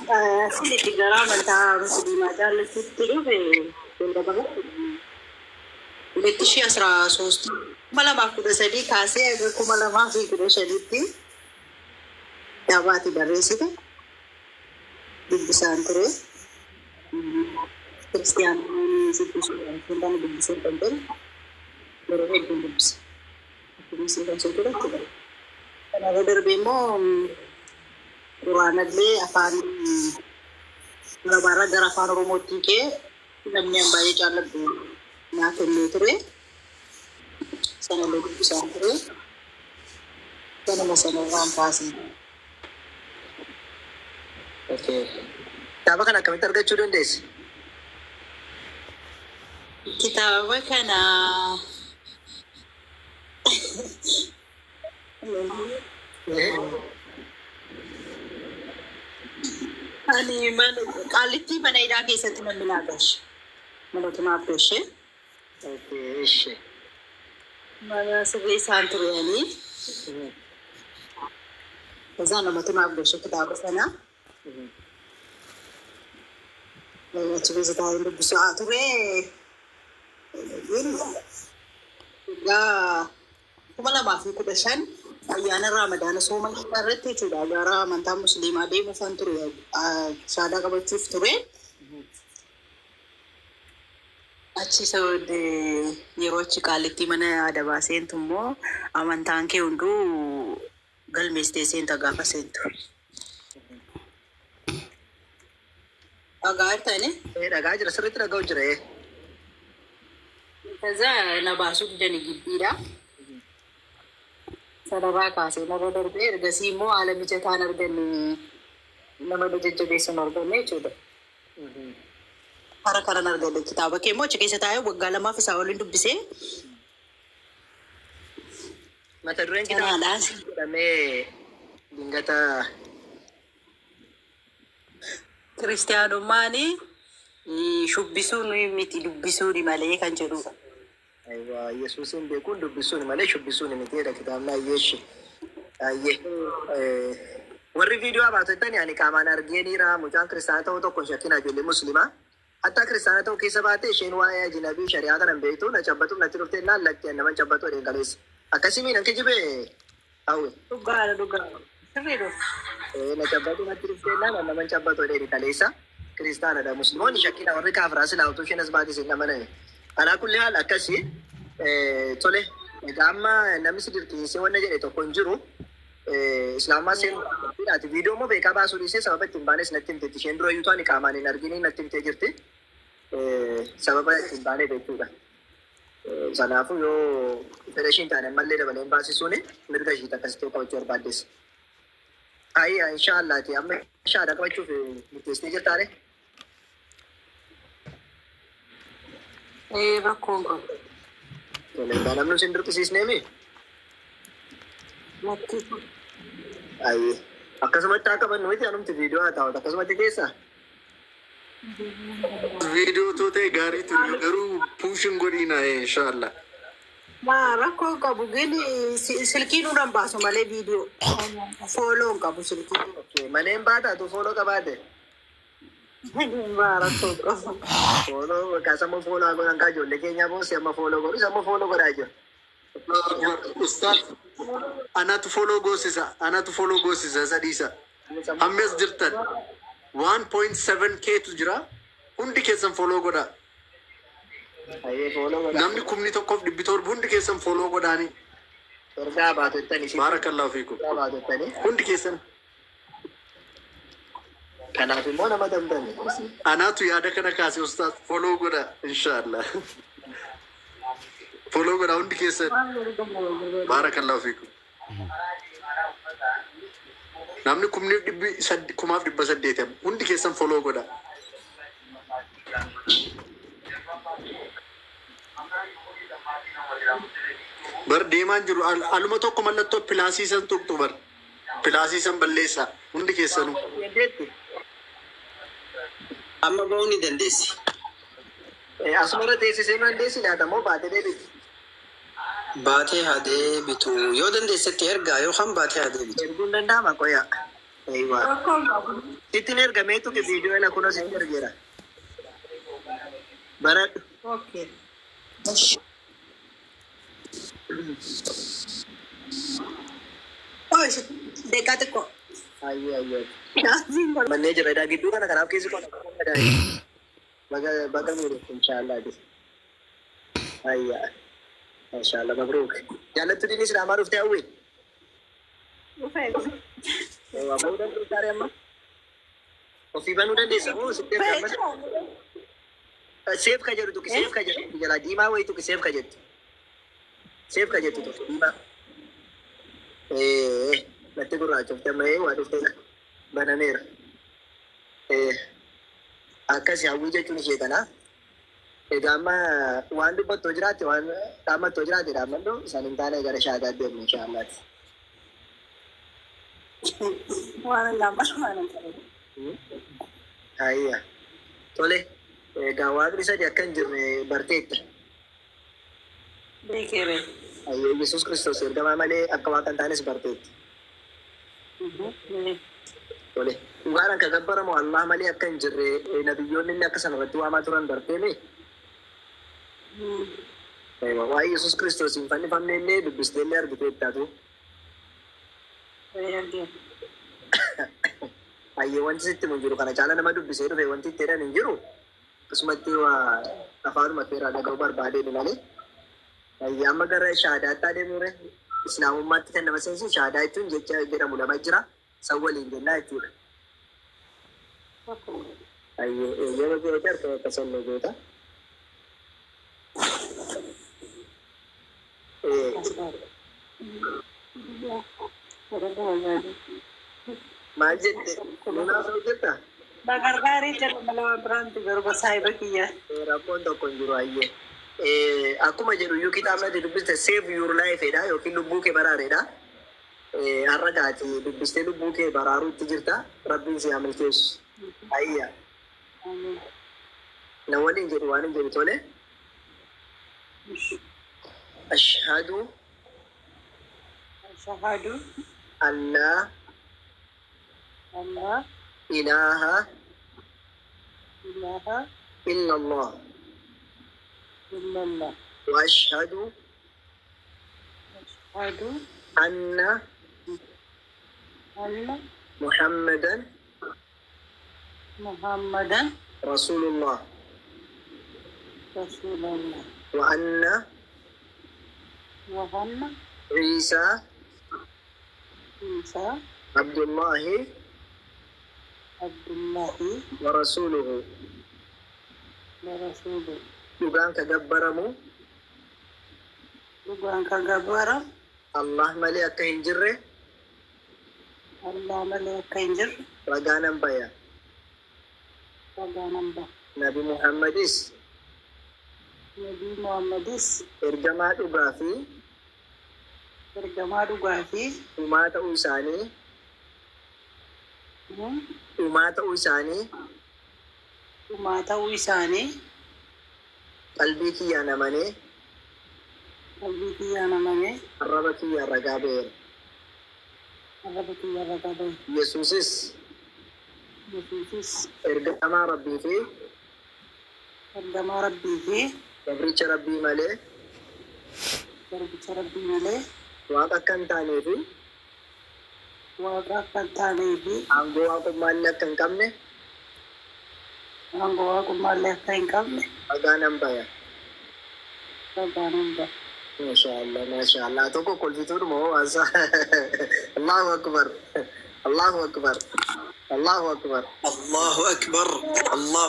Siliti garaa amantaa musliimaa jaallattutti dhufe huletti ishee 13 2013 kaasee aga 2015tti dhaabaati barreessite dubbisaan ture. Kiristiyaanonni sibbisuudhaan hundaan dubbisee kan ta'e yeroo hedduun dubbise. Dubbisee kan socho'u ture. Kanaafuu darbee immoo Quraanallee afaan Arabaarraa gara afaan Oromootti kee namni baay'ee jaalladhu naa kennee ture. Sanallee dubbisaan ture. Sanuma sanarraan kaasee. Kitaaba kana akkamitti argachuu dandeessi? Kitaaba kana ani mana Qaalitti mana hidhaa keessatti namni naa galche. Mana tunaaf galche. Mana sirrii isaan turanii. Isaan nama tunaaf galche kitaaba sana. Achi keessa taa'ee dubbisaa ture. Egaa 2015 ayyaana Ramadaana sooma irratti jechuudha. Gara amantaa musliimaa deemuufan ture. Shaadaa qabachuuf ture. Achi yeroo achi Qaalitti mana adabaa seentu immoo amantaan kee hunduu galmeessitee seenta gaafa seentu. Dhagaa jirtani? Dhagaa jira, sirriitti dhaga'u jira. Kaza na baasuu didanii giddiidha. Sanarraa kaasee nama darbee ergasii immoo haala mijataan arganne nama jajjabeessan arganne jechuudha. Hara karan arganne kitaaba kee immoo achi keessa taa'ee waggaa 2 isaa waliin dubbisee. Mata dureen kitaaba jedhamee dingata Kiristiyaanummaani shubbisuun miti dubbisuun malee kan jedhudha. Aywa Yesuusin beekuun dubbisuun malee shubbisuun mitiidha kitaabni ayyeeshi. Warri viidiyoo abaatottan ani qaamaan argeeniira mucaan kiristaana ta'uu tokko shakkina ijoollee musliimaa. Hatta kiristaana ta'uu keessa baate isheen waa'ee ajnabii shari'aa kanan beektu na cabbatuuf natti dhuftee laallatti nama cabbatu odeen galeessa. Akkasii nan kijibee hawwe. Dhugaadha. Sirriidha. Na cabbatu natti dhuftee nama cabbatu odeen galeessa. Kiristaanadha musliimoonni shakkina warri kaafiraa silaa utuu isheen as baate isin namaname. Alaa kulli haal akkasii tole egaa amma namni si dirqisiisee wanna jedhe tokko hin jiru. Islaamaa seenuudhaati viidiyoo immoo beekaa baasuu dhiisee sababa ittiin baanes natti himteetti. Isheen dura iyyuu ta'an qaamaan hin arginiin natti himtee jirti. Sababa ittiin baanee beektuudha. Kanaafuu yoo fedha ishiin taane ammallee dabalee hin baasisuun mirga ishiitti akkasitti qabachuu barbaaddeessa. Ayyaa inshaallaati amma shaadaa qabachuuf murteessitee jirtaare. Rakkoon qabu. Egaa namni isin dirqisiisneemi? Ayyee akkasumatti akka bannu miti anumti viidiyoo haa taa'u akkasumatti keessa. Viidiyoo tootee gaarii ture garuu puushin godhiina inshaallah. Rakkoon qabu gini silkii nuudhaan baasu malee viidiyoo fooloo hin qabu silkii. Malee hin baataatu fooloo qabaate. Rakkoon qabu. Fooloo akkasuma fooloo godhan kaa ijoollee keenyaa boosee amma fooloo godhu amma fooloo godhaa jira. Ustaad anatu fooloo goosisa sadiisa. Ammas jirtan 1.7K tu jira hundi keessan fooloo godhaa. Namni 1,100 hundi keessan fooloo godhaanii. Torgaa baatottanii. Baarakallahu fiikum. Hundi keessan. Kanaaf immoo nama damdame. Anaatu yaada kana kaase ustaad fooloo godha inshaallah. Fooloo godha hundi keessan. Baarakallahu fiikum. Namni 1,800 hundi keessan fooloo godha. Bar deemaan jiru aluma tokko mallattoo pilaasiisan tuqxu bar pilaasiisan balleessa hundi keessanuu. Amma ba'uu ni dandeessi. Asuma teessisee dandeessi nyaatamoo baatee deebitu? Baatee haa deebitu yoo dandeessetti ergaa yookaan baatee haa deebitu. Erguun danda'ama qoyaa. Sitti ergameetu viidiyoo ila kunoo sitti ergeera. Baradhu. Okay. Oh, deeqaa xiqqoo. Ayyee. Naasiin godha. Mannee jira edaa gidduu kana kanaaf keessi qonna. Baga miidhe inshaallah. Ayyaa. Inshaallah mabruuk. Jaallattu diinii islaamaa dhuftee hawwii? Dhufee. Waa bahuu danda'u taaree amma? Ofii banuu dandeessa moo sitti ergaman? Seef ka jedhu tukki seef ka jedhu jala diimaa wayii tukki seef ka jettu. Seef ka jettu tukki diimaa. Natti gurraachofte amma waa dhuftee banameera. Akkas hawwii jechuun ishee kana. Egaa amma waan dubbattoo jiraate waan dhaammattoo jiraate dhaammadhu isaan hin taane gara shaataa deemnu inshaallaati. Waan lammas waan hin Ayya. Tole. Egaa waaqni sadii akka hin jirre barteetta. beekere. Ayyo Yesuus Kiristoos ergamaa malee akka waaqa hin taanes barteetti. Tole. Dhugaan akka gabbaramu Allah malee akka hin jirre nabiyyoonni illee akka sana irratti waamaa turan barteeme. Waa'ee Yesuus Kiristoos hin fannifamne illee dubbistee illee argiteettaatu. Ayyee wanti sitti mun jiru kana caala nama dubbisee dhufe wanti itti jedhan hin jiru. Akkasumatti waa afaanuma seeraa dhaga'uu barbaadeen malee. Ayyee amma gara shaadaatti adeemure islaamummaatti kan nama seensu shaadaa jechuun jecha jedhamu lama jira. San waliin jennaa jechuudha. Ayyee yeroo goota harka akkasuma goota. Maal jette? Nuunaa ta'uu jettaa? Bagargaarii jedhu malama biraanti garba saayiba kiyya. Rakkoon tokko hin jiru ayyee. Akkuma jedhu iyyuu kitaabnatti dubbiste save your life dha yookiin lubbuu kee baraaredha. Har'a gaati dubbistee lubbuu kee baraaruutti jirta. Rabbiin si haa milkeessu. Ayyaa. Na waliin jedhu waan hin jedhu tole. Ashhadu Shahadu Allah Allah ilaha ilaha illallah illallah wa ashhadu ashhadu anna anna Muhammadan Muhammadan Rasulullah Rasulullah wa anna wa anna Isa Isa Abdullahi Abdullahi wa rasuluhu. wa rasuluhu. Dhugaan ka gabbaramu Dhugaan ka gabbara Allah malee akka hin jirre Allah malee akka hin jirre ragaa nan baya. ragaa nan ba'a. Nabi Muhammadis Nabii Muhammadis ergamaa dhugaa fi ergamaa dhugaa fi dhumaa ta'uu isaanii dhumaa ta'uu isaanii dhumaa ta'uu isaanii qalbii kiyyaan amanee qalbii kiyyaan amanee arraba kiyyaan ragaa ba'eera. arraba kiyyaan ragaa ba'e. Yesuusis Yesuusis ergamaa rabbii fi ergamaa rabbii fi gabricha rabbii malee garbicha rabbii malee waaqa akka hin taanee fi waaqa akka hin taanee fi aangoo waaqummaallee akka hin qabne aangoo waaqummaallee akka hin qabne ragaa nan baya. ragaa nan ba'a. Mashallah. Tokko kolfituudhuma hoo waasa. Allahu akbar. Allahu akbar. Allahu akbar. الله أكبر الله